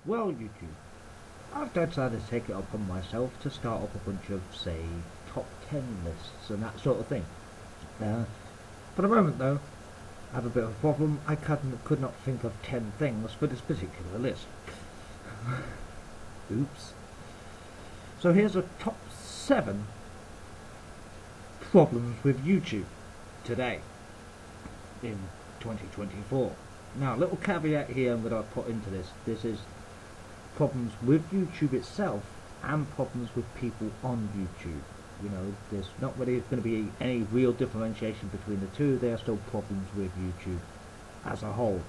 Well, YouTube, I've decided to take it upon myself to start up a bunch of, say, top 10 lists and that sort of thing. For the moment, though, I have a bit of a problem. I could not think of 10 things for this particular list. Oops. So here's a top 7 problems with YouTube today in 2024. Now, a little caveat here I'm going to put into this. This is problems with YouTube itself and problems with people on YouTube. You know, there's not really going to be any real differentiation between the two. There are still problems with YouTube as a whole.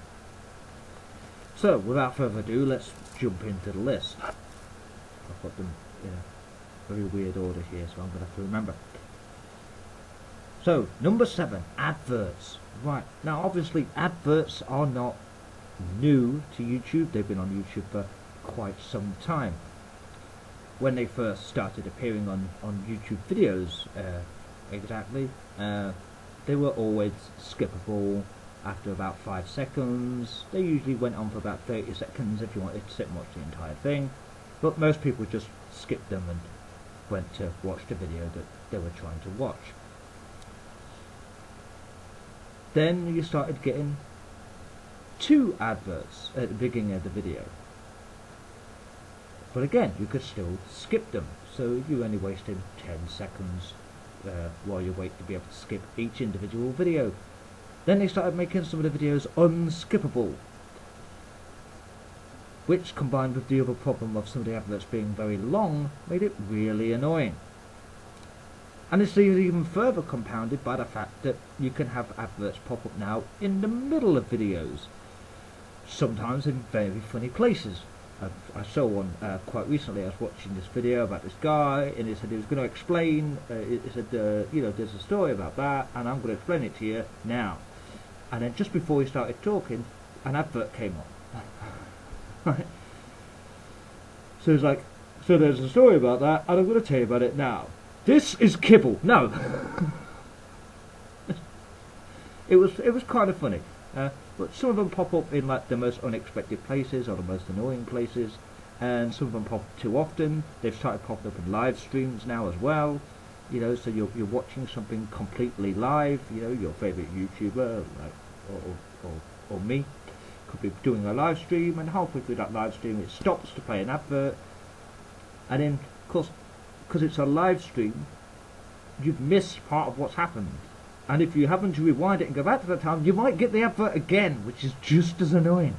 So, without further ado, let's jump into the list. I've got them in a very weird order here, so I'm going to have to remember. So, number 7, adverts. Right, now obviously adverts are not new to YouTube. They've been on YouTube for quite some time. When they first started appearing on YouTube videos, they were always skippable after about 5 seconds. They usually went on for about 30 seconds if you wanted to sit and watch the entire thing, but most people just skipped them and went to watch the video that they were trying to watch. Then you started getting 2 adverts at the beginning of the video. But again, you could still skip them, so you only wasted 10 seconds while you wait to be able to skip each individual video. Then they started making some of the videos unskippable, which combined with the other problem of some of the adverts being very long made it really annoying. And this is even further compounded by the fact that you can have adverts pop up now in the middle of videos, sometimes in very funny places. I saw one quite recently. I was watching this video about this guy, and he said he was going to explain, he said, you know, there's a story about that, and I'm going to explain it to you now. And then just before he started talking, an advert came on. So he's like, so there's a story about that, and I'm going to tell you about it now. This is kibble. No. It was kind of funny. But some of them pop up in like the most unexpected places or the most annoying places, and some of them pop up too often. They've started popping up in live streams now as well. You know, so you're watching something completely live. You know, your favourite YouTuber, like or me, could be doing a live stream, and halfway through that live stream it stops to play an advert, and then of course, because it's a live stream, you've missed part of what's happened. And if you happen to rewind it and go back to that time, you might get the advert again, which is just as annoying.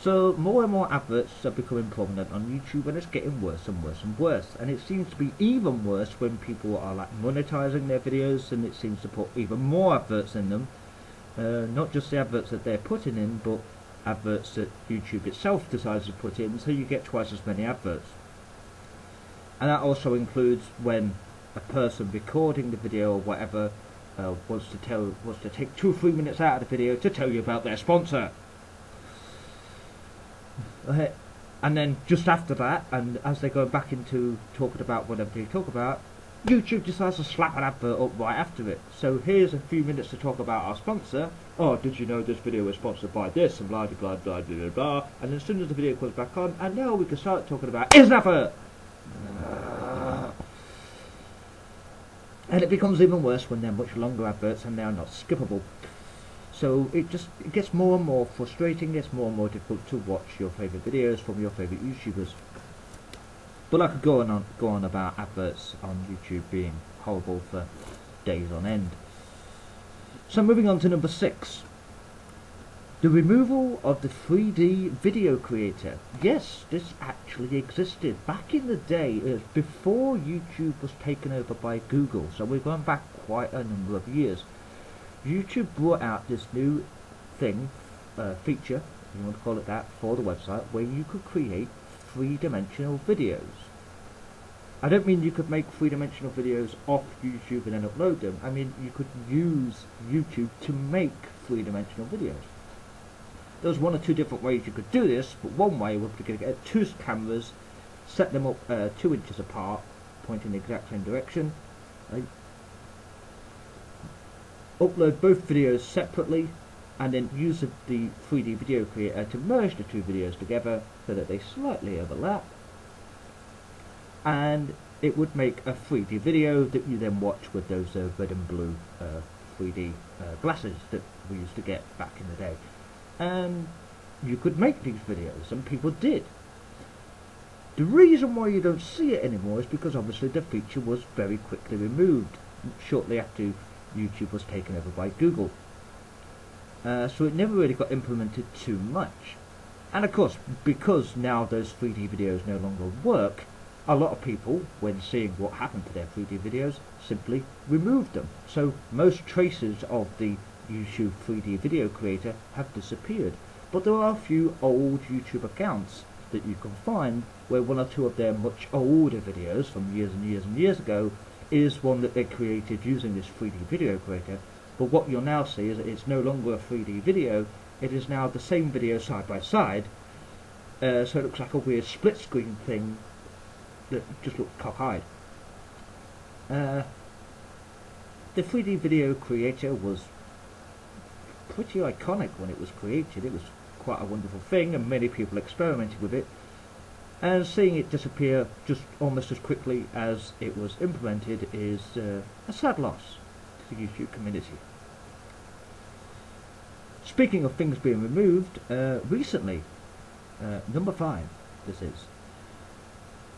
So more and more adverts are becoming prominent on YouTube, and it's getting worse and worse and worse. And it seems to be even worse when people are like monetizing their videos, and it seems to put even more adverts in them. Not just the adverts that they're putting in, but adverts that YouTube itself decides to put in, so you get twice as many adverts. And that also includes when a person recording the video or whatever wants to take 2 or 3 minutes out of the video to tell you about their sponsor. And then just after that, and as they go back into talking about whatever they talk about, YouTube decides to slap an advert up right after it. So here's a few minutes to talk about our sponsor. Oh, did you know this video was sponsored by this, and blah blah blah blah blah blah. And as soon as the video comes back on, and now we can start talking about is an advert. And it becomes even worse when they're much longer adverts and they are not skippable. So it gets more and more frustrating, it's more and more difficult to watch your favourite videos from your favourite YouTubers. But I could go on about adverts on YouTube being horrible for days on end. So moving on to number 6. The removal of the 3D video creator. Yes, this actually existed back in the day. It was before YouTube was taken over by Google, so we're going back quite a number of years. YouTube brought out this new thing, feature, if you want to call it that, for the website, where you could create 3-dimensional videos. I don't mean you could make 3-dimensional videos off YouTube and then upload them. I mean you could use YouTube to make 3-dimensional videos. There was 1 or 2 different ways you could do this, but one way was to get 2 cameras, set them up 2 inches apart, pointing in the exact same direction, right? Upload both videos separately, and then use the 3D video creator to merge the two videos together so that they slightly overlap, and it would make a 3D video that you then watch with those red and blue 3D glasses that we used to get back in the day. And you could make these videos, and people did. The reason why you don't see it anymore is because obviously the feature was very quickly removed shortly after YouTube was taken over by Google. So it never really got implemented too much. And of course, because now those 3D videos no longer work, a lot of people, when seeing what happened to their 3D videos, simply removed them. So most traces of the YouTube 3D video creator have disappeared. But there are a few old YouTube accounts that you can find where one or two of their much older videos from years and years and years ago is one that they created using this 3D video creator. But what you'll now see is that it's no longer a 3D video, it is now the same video side by side, so it looks like a weird split screen thing that just looks cockeyed. The 3D video creator was pretty iconic when it was created. It was quite a wonderful thing, and many people experimented with it, and seeing it disappear just almost as quickly as it was implemented is a sad loss to the YouTube community. Speaking of things being removed, recently, number 5 this is,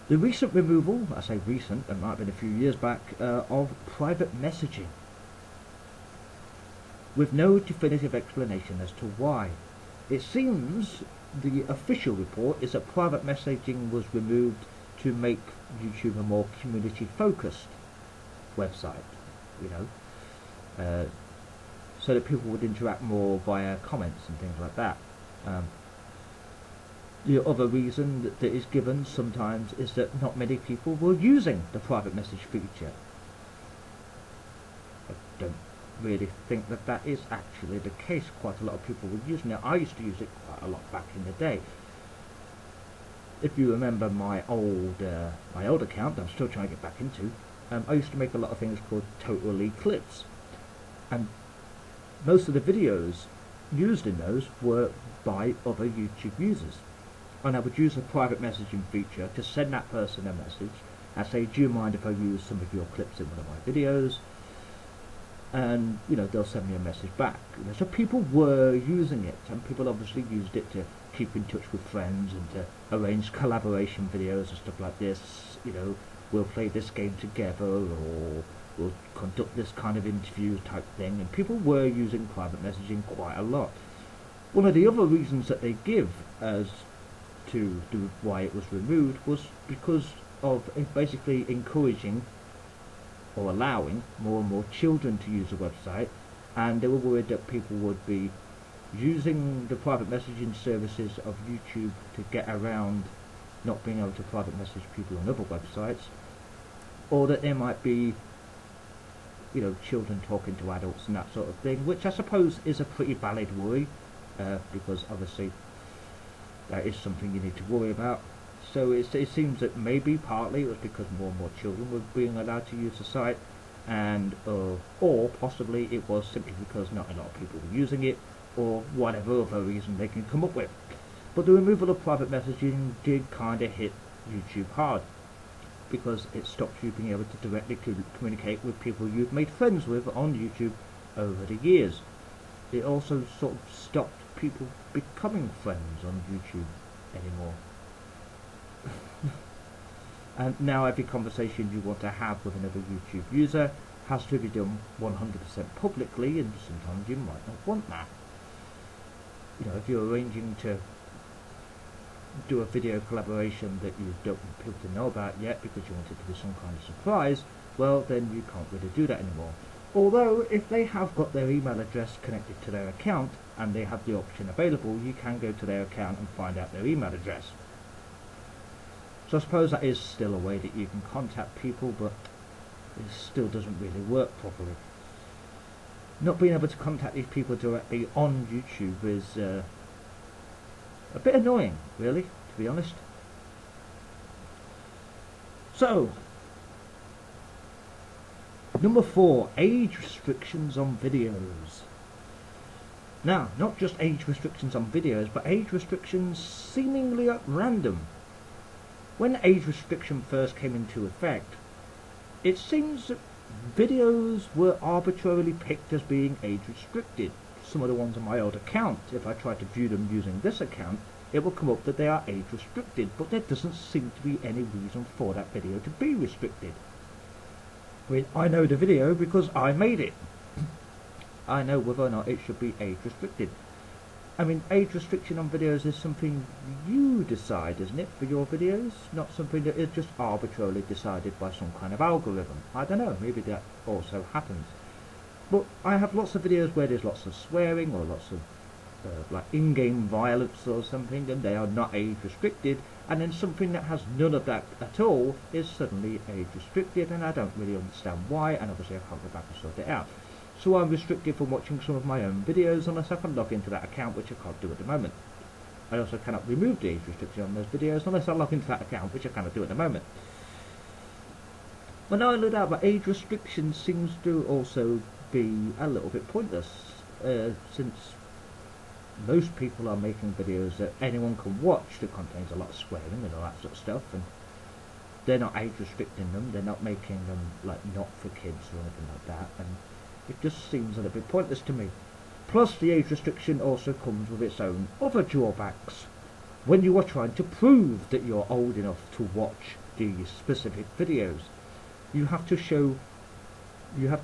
the recent removal, I say recent, it might have been a few years back, of private messaging, with no definitive explanation as to why. It seems the official report is that private messaging was removed to make YouTube a more community-focused website, you know, so that people would interact more via comments and things like that. The other reason that is given sometimes is that not many people were using the private message feature. I don't really think that that is actually the case. Quite a lot of people were using it. I used to use it quite a lot back in the day. If you remember my old account that I'm still trying to get back into, I used to make a lot of things called total eclipse, and most of the videos used in those were by other YouTube users, and I would use the private messaging feature to send that person a message and say, do you mind if I use some of your clips in one of my videos? And you know, they'll send me a message back. You know, so people were using it, and people obviously used it to keep in touch with friends and to arrange collaboration videos and stuff like this. You know, we'll play this game together, or we'll conduct this kind of interview type thing, and people were using private messaging quite a lot. One of the other reasons that they give as to why it was removed was because of basically encouraging or allowing more and more children to use the website, and they were worried that people would be using the private messaging services of YouTube to get around not being able to private message people on other websites, or that there might be, you know, children talking to adults and that sort of thing, which I suppose is a pretty valid worry, because obviously that is something you need to worry about. So it seems that maybe partly it was because more and more children were being allowed to use the site, and or possibly it was simply because not a lot of people were using it, or whatever other reason they can come up with. But the removal of private messaging did kind of hit YouTube hard, because it stopped you being able to directly communicate with people you've made friends with on YouTube over the years. It also sort of stopped people becoming friends on YouTube anymore. And now every conversation you want to have with another YouTube user has to be done 100% publicly, and sometimes you might not want that. You know, if you're arranging to do a video collaboration that you don't want people to know about yet because you want it to be some kind of surprise, well then you can't really do that anymore. Although if they have got their email address connected to their account and they have the option available, you can go to their account and find out their email address. So I suppose that is still a way that you can contact people, but it still doesn't really work properly. Not being able to contact these people directly on YouTube is a bit annoying, really, to be honest. So, number 4, age restrictions on videos. Now, not just age restrictions on videos, but age restrictions seemingly at random. When age restriction first came into effect, it seems that videos were arbitrarily picked as being age restricted. Some of the ones on my old account, if I try to view them using this account, it will come up that they are age restricted, but there doesn't seem to be any reason for that video to be restricted. I mean, I know the video because I made it. I know whether or not it should be age restricted. I mean, age restriction on videos is something you decide, isn't it, for your videos? Not something that is just arbitrarily decided by some kind of algorithm. I don't know, maybe that also happens. But I have lots of videos where there's lots of swearing or lots of like in-game violence or something, and they are not age restricted, and then something that has none of that at all is suddenly age restricted, and I don't really understand why, and obviously I can't go back and sort it out. So I'm restricted from watching some of my own videos unless I can log into that account, which I can't do at the moment. I also cannot remove the age restriction on those videos unless I log into that account, which I cannot do at the moment. Well, not only that, but age restriction seems to also be a little bit pointless, since most people are making videos that anyone can watch that contains a lot of swearing and all that sort of stuff, and they're not age restricting them, they're not making them like not for kids or anything like that, and it just seems a little bit pointless to me. Plus, the age restriction also comes with its own other drawbacks. When you are trying to prove that you're old enough to watch these specific videos, you have to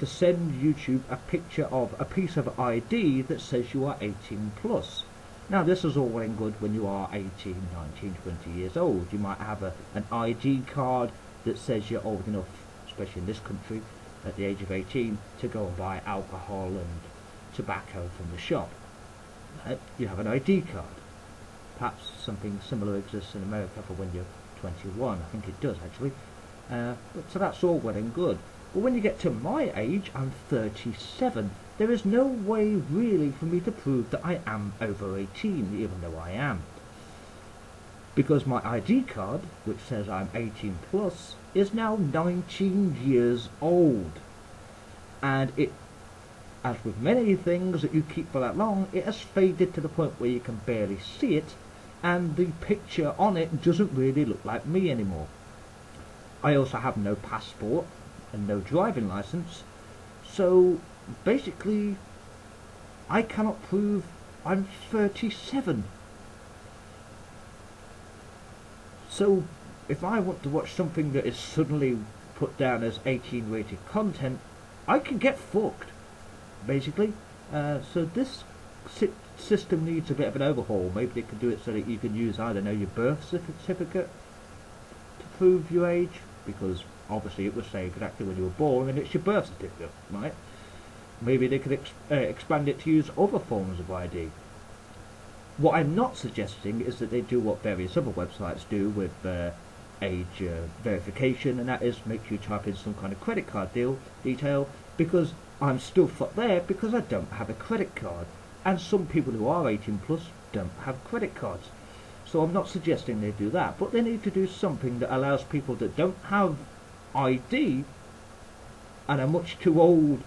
send YouTube a picture of a piece of ID that says you are 18 plus. Now, this is all well and good when you are 18, 19, 20 years old. You might have an ID card that says you're old enough, especially in this country, at the age of 18, to go and buy alcohol and tobacco from the shop. You have an ID card. Perhaps something similar exists in America for when you're 21. I think it does, actually. So that's all well and good. But when you get to my age, I'm 37, there is no way really for me to prove that I am over 18, even though I am. Because my ID card, which says I'm 18 plus, is now 19 years old. And it, as with many things that you keep for that long, it has faded to the point where you can barely see it, and the picture on it doesn't really look like me anymore. I also have no passport and no driving license, so basically I cannot prove I'm 37. So if I want to watch something that is suddenly put down as 18 rated content, I can get fucked, basically. So this system needs a bit of an overhaul. Maybe they could do it so that you can use, I don't know, your birth certificate to prove your age, because obviously it would say exactly when you were born and it's your birth certificate, right? Maybe they could expand it to use other forms of ID. What I'm not suggesting is that they do what various other websites do with age verification, and that is make you type in some kind of credit card detail, because I'm still fucked there because I don't have a credit card, and some people who are 18 plus don't have credit cards. So I'm not suggesting they do that, but they need to do something that allows people that don't have ID and are much too old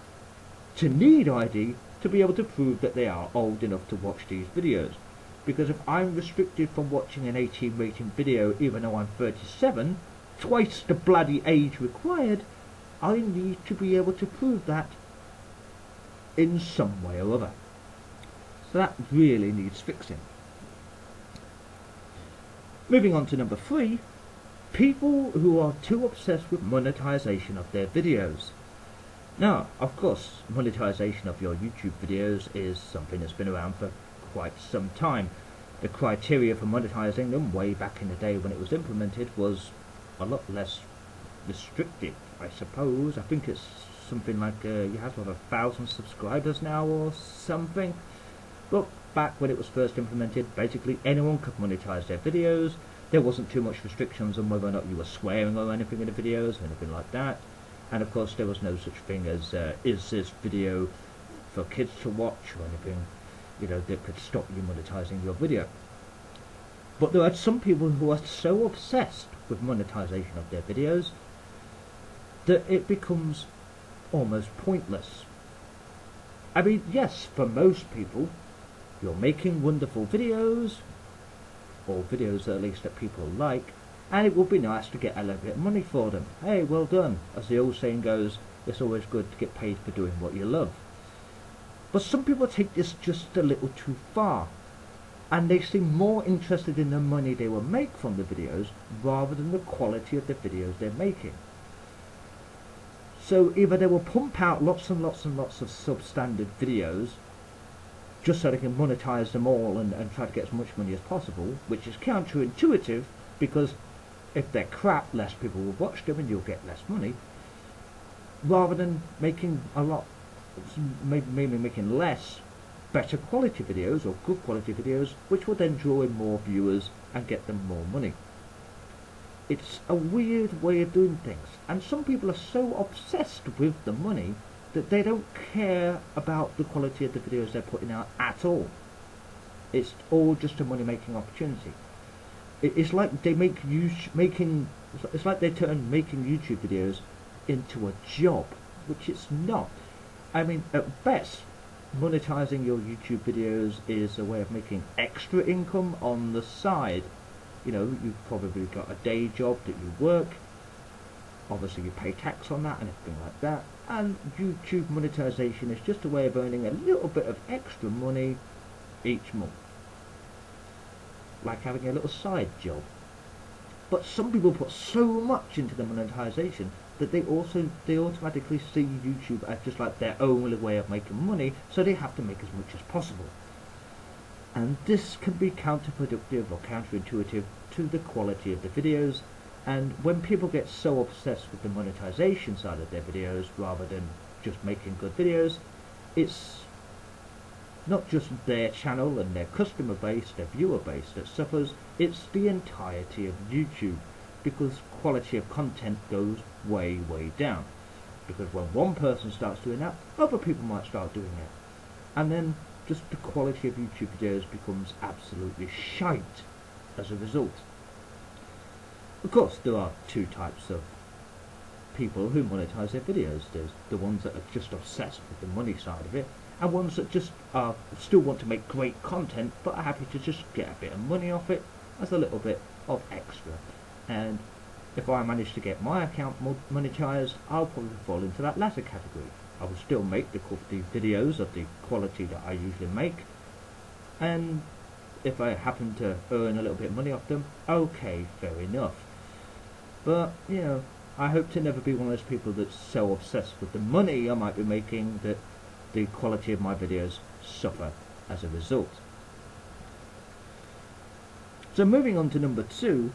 to need ID to be able to prove that they are old enough to watch these videos. Because if I'm restricted from watching an 18 rating video even though I'm 37, twice the bloody age required, I need to be able to prove that in some way or other. So that really needs fixing. Moving on to number 3, people who are too obsessed with monetization of their videos. Now, of course, monetization of your YouTube videos is something that's been around for quite some time. The criteria for monetizing them way back in the day when it was implemented was a lot less restrictive, I suppose. I think it's something like you have to have 1,000 subscribers now or something. But back when it was first implemented, basically anyone could monetize their videos. There wasn't too much restrictions on whether or not you were swearing or anything in the videos or anything like that. And of course there was no such thing as is this video for kids to watch or anything, you know, that could stop you monetizing your video. But there are some people who are so obsessed with monetization of their videos that it becomes almost pointless. I mean, yes, for most people, You're making wonderful videos, or videos at least that people like, and it would be nice to get a little bit of money for them. Hey, well done. As the old saying goes, it's always good to get paid for doing what you love. But some people take this just a little too far, and they seem more interested in the money they will make from the videos rather than the quality of the videos they're making. So either they will pump out lots and lots and lots of substandard videos just so they can monetize them all and try to get as much money as possible, which is counterintuitive, because if they're crap, less people will watch them and you'll get less money, rather than making a lot, maybe making less better quality videos or good quality videos, which will then draw in more viewers and get them more money. It's a weird way of doing things, and some people are so obsessed with the money that they don't care about the quality of the videos they're putting out at all. It's all just a money-making opportunity. It's like they it's like they turn making YouTube videos into a job, which it's not. I mean, at best, monetizing your YouTube videos is a way of making extra income on the side. You know, you've probably got a day job that you work. Obviously you pay tax on that and everything like that, and YouTube monetization is just a way of earning a little bit of extra money each month, like having a little side job. But some people put so much into the monetization that they automatically see YouTube as just like their only way of making money, so they have to make as much as possible. And this can be counterproductive or counterintuitive to the quality of the videos. And when people get so obsessed with the monetization side of their videos rather than just making good videos, it's not just their channel and their customer base, their viewer base that suffers, it's the entirety of YouTube, because quality of content goes way, way down. Because when one person starts doing that, other people might start doing it. And then just the quality of YouTube videos becomes absolutely shite as a result. Of course, there are two types of people who monetize their videos. There's the ones that are just obsessed with the money side of it, and ones that just still want to make great content but are happy to just get a bit of money off it as a little bit of extra. And if I manage to get my account monetized, I'll probably fall into that latter category. I will still make the videos of the quality that I usually make, and if I happen to earn a little bit of money off them, okay, fair enough. But, you know, I hope to never be one of those people that's so obsessed with the money I might be making that the quality of my videos suffer as a result. So moving on to number 2,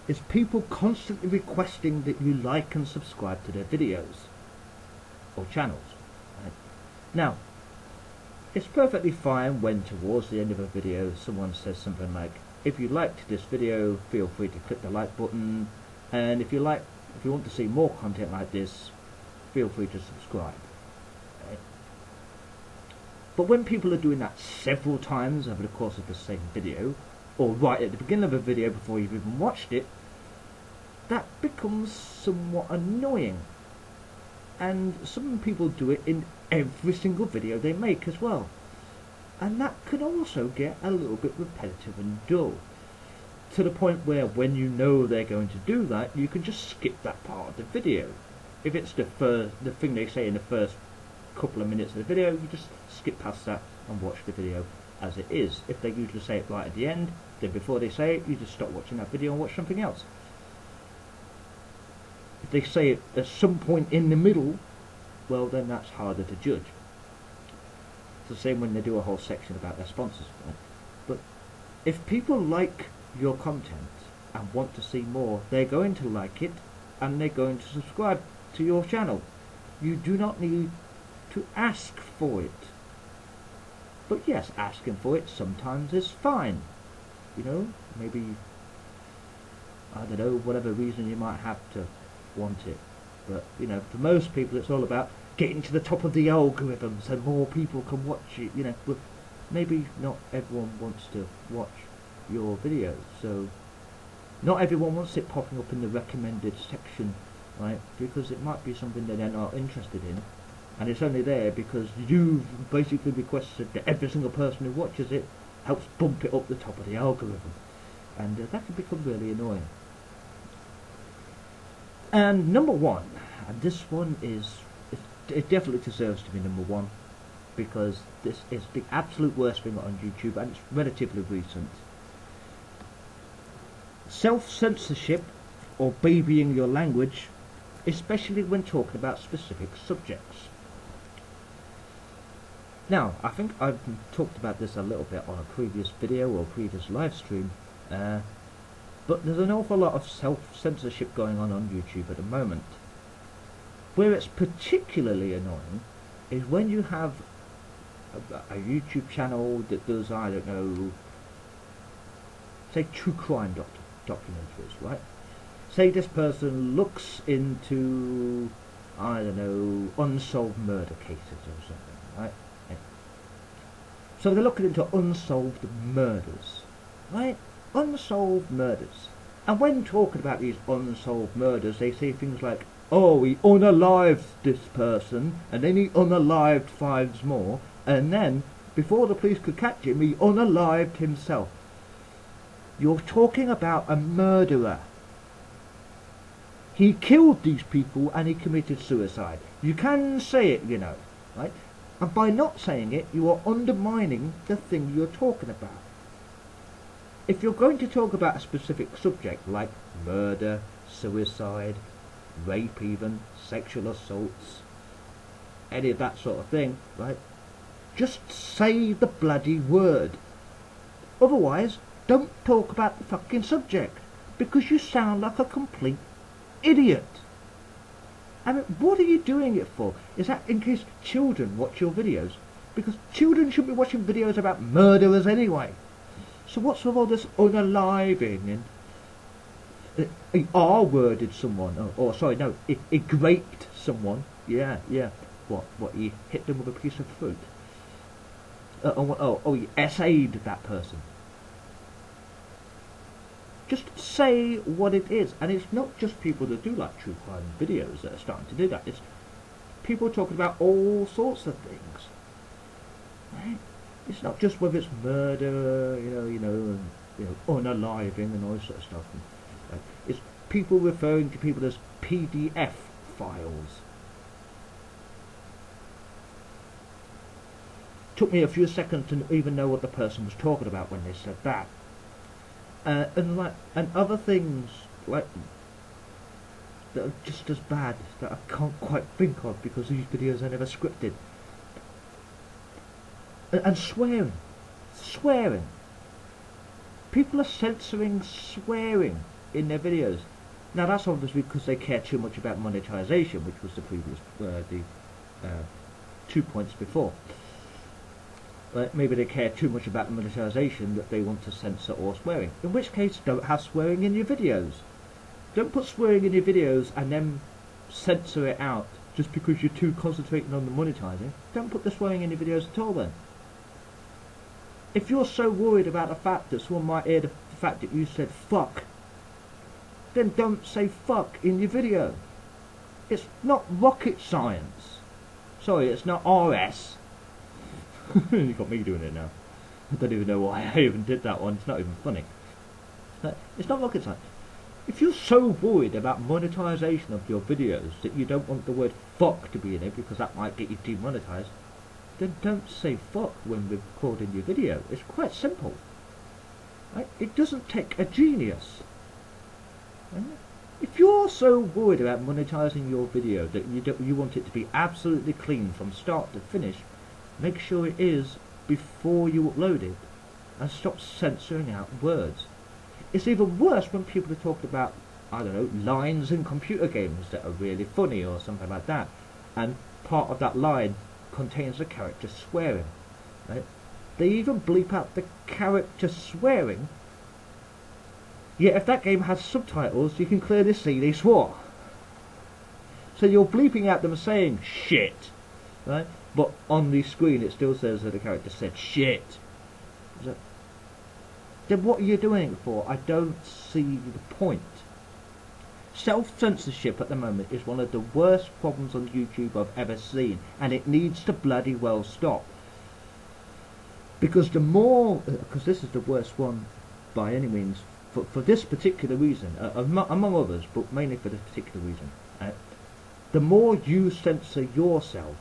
is people constantly requesting that you like and subscribe to their videos or channels. Right? Now, it's perfectly fine when towards the end of a video someone says something like, if you liked this video, feel free to click the like button, and if you want to see more content like this, feel free to subscribe. Right? But when people are doing that several times over the course of the same video, or right at the beginning of a video before you've even watched it, that becomes somewhat annoying. And some people do it in every single video they make as well, and that can also get a little bit repetitive and dull, to the point where when you know they're going to do that, you can just skip that part of the video. If it's the thing they say in the first couple of minutes of the video, you just skip past that and watch the video as it is. If they usually say it right at the end, then before they say it, you just stop watching that video and watch something else. If they say it at some point in the middle, well, then that's harder to judge. It's the same when they do a whole section about their sponsors. Right? But if people like your content and want to see more, they're going to like it and they're going to subscribe to your channel. You do not need to ask for it. But yes, asking for it sometimes is fine. You know, maybe, I don't know, whatever reason you might have to want it. But, you know, for most people it's all about getting to the top of the algorithm so more people can watch it, you know. But maybe not everyone wants to watch your videos, so not everyone wants it popping up in the recommended section, right? Because it might be something that they're not interested in, and it's only there because you've basically requested that every single person who watches it helps bump it up the top of the algorithm, and that can become really annoying. And number one, and this one it definitely deserves to be number one, because this is the absolute worst thing on YouTube, and it's relatively recent. Self-censorship, or babying your language, especially when talking about specific subjects. Now, I think I've talked about this a little bit on a previous video or previous live stream, but there's an awful lot of self-censorship going on YouTube at the moment. Where it's particularly annoying is when you have a YouTube channel that does, I don't know, say true crime documentaries, right? Say this person looks into, I don't know, unsolved murder cases or something, right? Yeah. So they're looking into unsolved murders, right? Unsolved murders. And when talking about these unsolved murders, they say things like, oh, he unalived this person, and then he unalived 5 more, and then, before the police could catch him, he unalived himself. You're talking about a murderer. He killed these people and he committed suicide. You can say it, you know, right? And by not saying it, you are undermining the thing you're talking about. If you're going to talk about a specific subject like murder, suicide, rape even, sexual assaults, any of that sort of thing, right? Just say the bloody word. Otherwise, don't talk about the fucking subject, because you sound like a complete idiot. I mean, what are you doing it for? Is that in case children watch your videos? Because children should be watching videos about murderers anyway. So what's with all this unaliving and he R-worded someone, or sorry, no, he graped someone. Yeah. What? He hit them with a piece of fruit. He essayed that person. Just say what it is, and it's not just people that do like true crime videos that are starting to do that. It's people talking about all sorts of things. Right? It's not just whether it's murder, and unaliving and all this sort of stuff. Right? It's people referring to people as PDF files. Took me a few seconds to even know what the person was talking about when they said that. And other things like that are just as bad that I can't quite think of because these videos are never scripted. And swearing. People are censoring swearing in their videos. Now that's obviously because they care too much about monetization, which was the previous 2 points before. Maybe they care too much about monetization that they want to censor all swearing. In which case, don't have swearing in your videos. Don't put swearing in your videos and then censor it out just because you're too concentrating on the monetizing. Don't put the swearing in your videos at all then. If you're so worried about the fact that someone might hear the fact that you said fuck, then don't say fuck in your video. It's not rocket science. Sorry, it's not RS. You got me doing it now. I don't even know why I even did that one. It's not even funny. It's not rocket science. If you're so worried about monetization of your videos that you don't want the word fuck to be in it because that might get you demonetized, then don't say fuck when recording your video. It's quite simple. Right? It doesn't take a genius. Right? If you're so worried about monetizing your video that you want it to be absolutely clean from start to finish, make sure it is before you upload it, and stop censoring out words. It's even worse when people are talking about, I don't know, lines in computer games that are really funny or something like that, and part of that line contains the character swearing. Right? They even bleep out the character swearing, yet if that game has subtitles you can clearly see they swore. So you're bleeping out them saying shit, right? But on the screen it still says that the character said shit. So, then what are you doing it for? I don't see the point. Self-censorship at the moment is one of the worst problems on YouTube I've ever seen, and it needs to bloody well stop. Because the more, because this is the worst one by any means, for this particular reason, among others, but mainly for this particular reason. The more you censor yourself,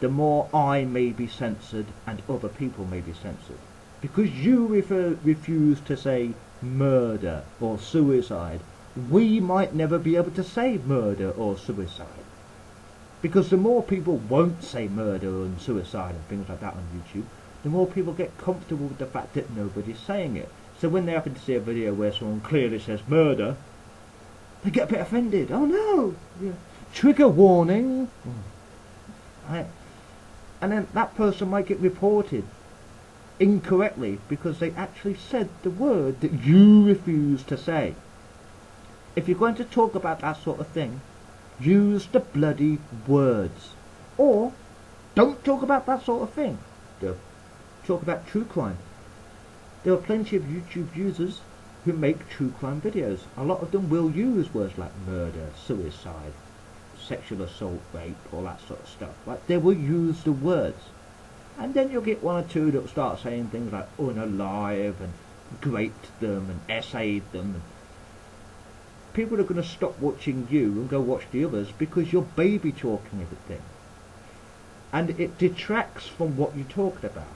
the more I may be censored and other people may be censored. Because you refuse to say murder or suicide, we might never be able to say murder or suicide. Because the more people won't say murder and suicide and things like that on YouTube, the more people get comfortable with the fact that nobody's saying it. So when they happen to see a video where someone clearly says murder, they get a bit offended. Oh no! Yeah. Trigger warning! And then that person might get reported incorrectly because they actually said the word that you refuse to say. If you're going to talk about that sort of thing, use the bloody words. Or don't talk about that sort of thing. Talk about true crime. There are plenty of YouTube users who make true crime videos. A lot of them will use words like murder, suicide, sexual assault, rape, all that sort of stuff. Like, they will use the words. And then you'll get one or two that will start saying things like unalive and graped them and essayed them. And people are going to stop watching you and go watch the others because you're baby talking everything. And it detracts from what you talked about.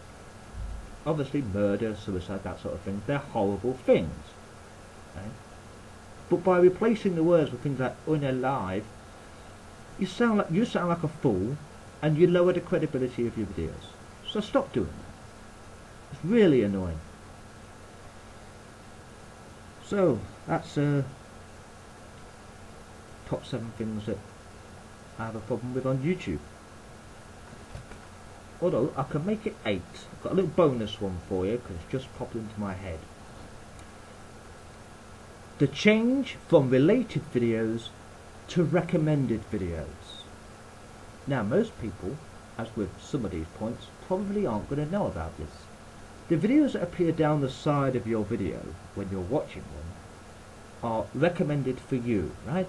Obviously murder, suicide, that sort of thing, they're horrible things. Okay? But by replacing the words with things like unalive, you sound like a fool, and you lower the credibility of your videos. So stop doing that. It's really annoying. So that's top 7 things that I have a problem with on YouTube. Although I can make it 8. I've got a little bonus one for you because it's just popped into my head. The change from related videos to recommended videos. Now most people, as with some of these points, probably aren't going to know about this. The videos that appear down the side of your video when you're watching them are recommended for you, right?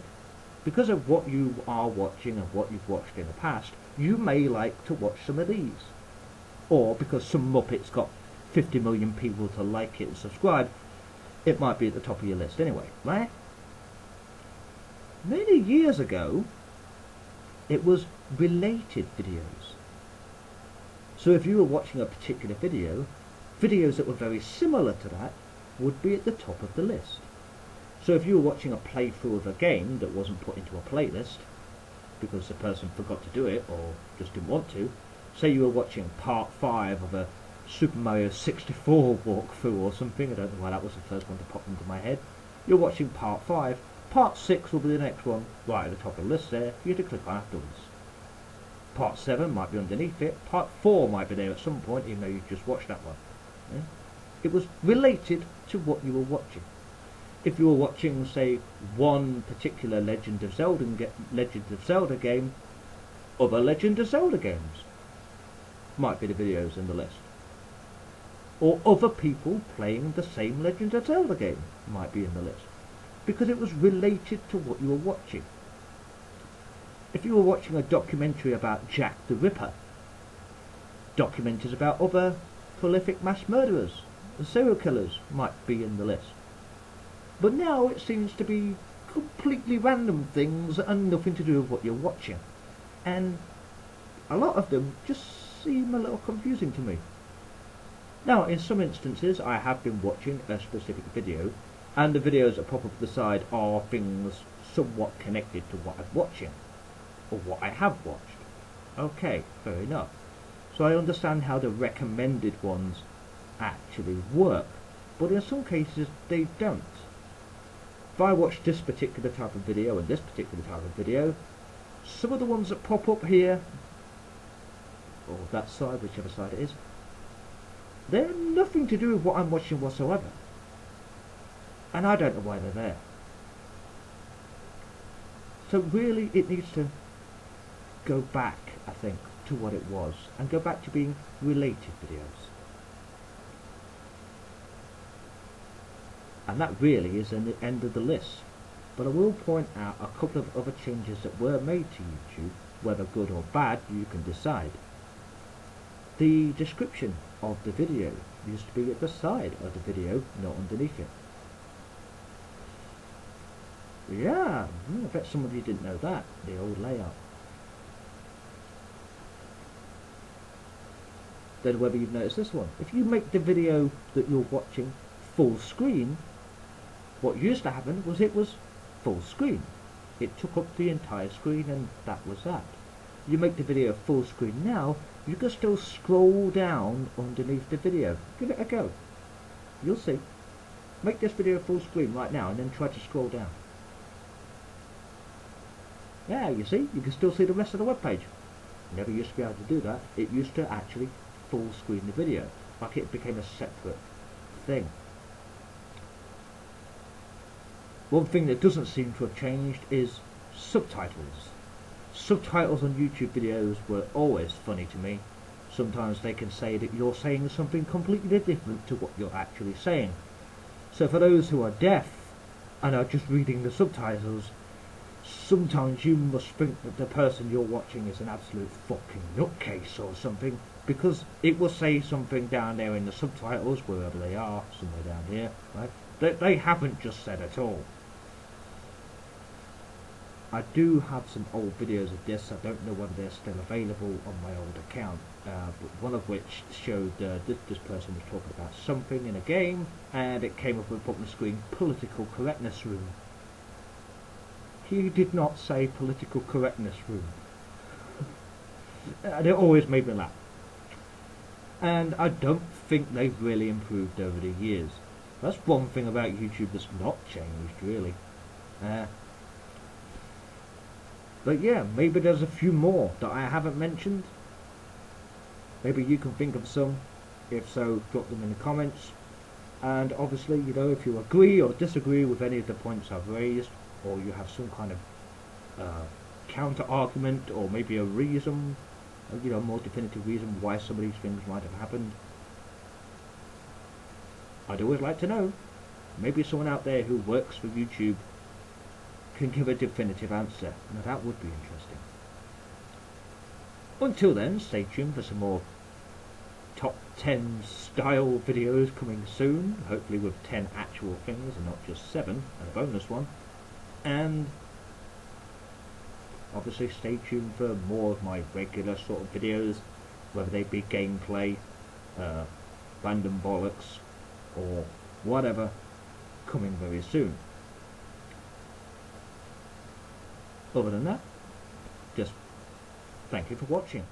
Because of what you are watching and what you've watched in the past, you may like to watch some of these. Or because some Muppet's got 50 million people to like it and subscribe, it might be at the top of your list anyway, right? Many years ago, it was related videos. So if you were watching a particular video, videos that were very similar to that would be at the top of the list. So if you were watching a playthrough of a game that wasn't put into a playlist, because the person forgot to do it or just didn't want to, say you were watching part 5 of a Super Mario 64 walkthrough or something, I don't know why that was the first one to pop into my head, you're watching part 5, part 6 will be the next one, right at the top of the list there, for you to click on afterwards. Part 7 might be underneath it, part 4 might be there at some point, even though you just watched that one. Yeah? It was related to what you were watching. If you were watching, say, one particular Legend of Zelda game, other Legend of Zelda games might be the videos in the list. Or other people playing the same Legend of Zelda game might be in the list. Because it was related to what you were watching. If you were watching a documentary about Jack the Ripper, documentaries about other prolific mass murderers and serial killers might be in the list. But now it seems to be completely random things that have nothing to do with what you're watching. And a lot of them just seem a little confusing to me. Now, in some instances, I have been watching a specific video, and the videos that pop up to the side are things somewhat connected to what I'm watching, or what I have watched. Okay, fair enough. So I understand how the recommended ones actually work, but in some cases they don't. If I watch this particular type of video and this particular type of video, some of the ones that pop up here, or that side, whichever side it is, they're nothing to do with what I'm watching whatsoever. And I don't know why they're there. So really it needs to go back, I think, to what it was, and go back to being related videos. And that really is the end of the list. but I will point out a couple of other changes that were made to YouTube. Whether good or bad, you can decide. The description of the video used to be at the side of the video, not underneath it. Yeah, I bet some of you didn't know that, the old layout. Then whether you've noticed this one. If you make the video that you're watching full screen, what used to happen was it was full screen. It took up the entire screen and that was that. You make the video full screen now, you can still scroll down underneath the video. Give it a go. You'll see. Make this video full screen right now and then try to scroll down. Yeah, you see, you can still see the rest of the web page. Never used to be able to do that. It used to actually full screen the video, like it became a separate thing. One thing that doesn't seem to have changed is subtitles. Subtitles on YouTube videos were always funny to me. Sometimes they can say that you're saying something completely different to what you're actually saying. So for those who are deaf and are just reading the subtitles, sometimes you must think that the person you're watching is an absolute fucking nutcase or something, because it will say something down there in the subtitles, wherever they are, somewhere down here, right? They haven't just said at all. I do have some old videos of this. I don't know whether they're still available on my old account, but one of which showed this person was talking about something in a game, and it came up on the screen, political correctness room. He did not say political correctness room. And it always made me laugh. And I don't think they've really improved over the years. That's one thing about YouTube that's not changed, really. But yeah, maybe there's a few more that I haven't mentioned. Maybe you can think of some. If so, drop them in the comments. And obviously, you know, if you agree or disagree with any of the points I've raised, or you have some kind of counter argument, or maybe a reason, you know, a more definitive reason why some of these things might have happened, I'd always like to know. Maybe someone out there who works for YouTube can give a definitive answer. Now that would be interesting. Until then, stay tuned for some more top 10 style videos coming soon, hopefully with 10 actual things and not just 7 and a bonus one. And obviously stay tuned for more of my regular sort of videos, whether they be gameplay, random bollocks, or whatever, coming very soon. Other than that, just thank you for watching.